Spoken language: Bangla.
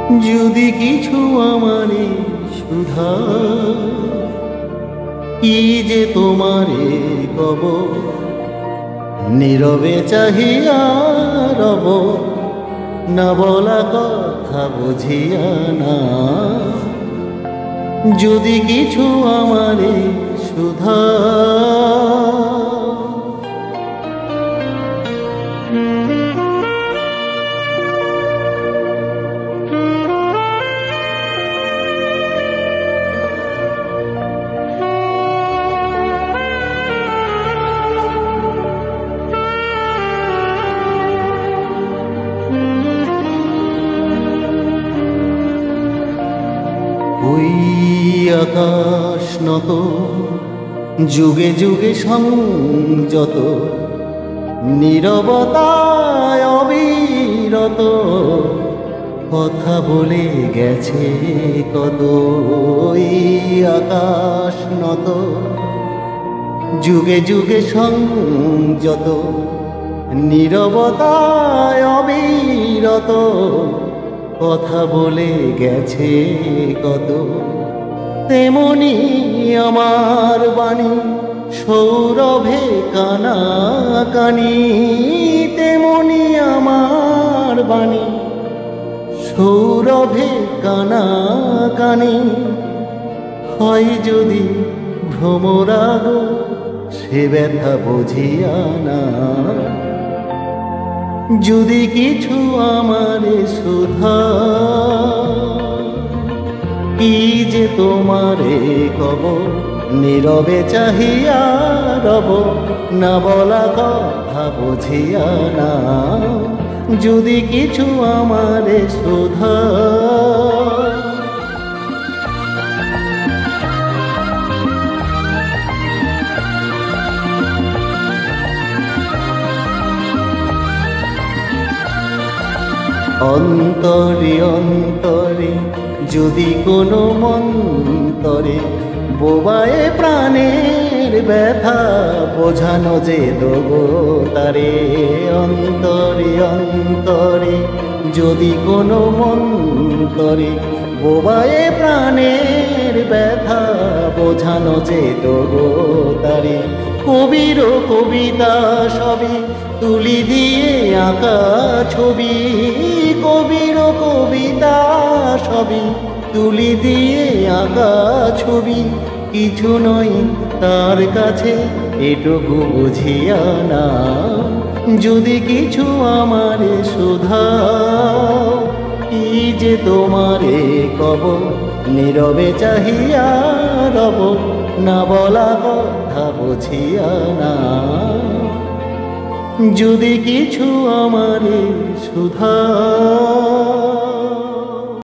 যদি কিছু আমারে সুধা কি যে তোমারে কব, নীরবে চাহিয়া রব, না বলা কথা বুঝিয়া না। যদি কিছু আমারে সুধা ওই আকাশ নত, যুগে যুগে সংযত, নীরবতায় অবিরত, কথা বলে গেছে কত। ওই আকাশ নত, যুগে যুগে সংযত, নীরবতায় অবিরত, কথা বলে গেছে কত। তেমনি আমার বাণী সৌরভে কানা কানি, তেমনি আমার বাণী সৌরভে কানা কানি। হয় যদি ভ্রমরাগ সে ব্যথা বুঝিয়া না। যদি কিছু আমারে সুধা কি যে তোমারে কব, নীরবে চাহিয়া রব, না বলা কথা বুঝিয়া না। যদি কিছু আমারে সুধা অন্তরে অন্তরে যদি কোনো মন্তরে বোবায়ে প্রাণের ব্যথা বোঝানো যে দেবো তারে। অন্তরে অন্তরে যদি কোনো মন্তরে বোবায়ে প্রাণের ব্যথা বোঝানো যে দেবো তারে। কবির কবিতা সবই তুলি দিয়ে আঁকা ছবি, কবির কবিতা সবই তুলি দিয়ে আঁকা ছবি। কিছু নয় তার কাছে এটুকু বুঝিয়া না। যদি কিছু আমারে সুধাও কি যে তোমারে কব, নীরবে চাহিয়া রব, না বলা কথা বুঝিয়া না। যদি কিছু আমারে সুধা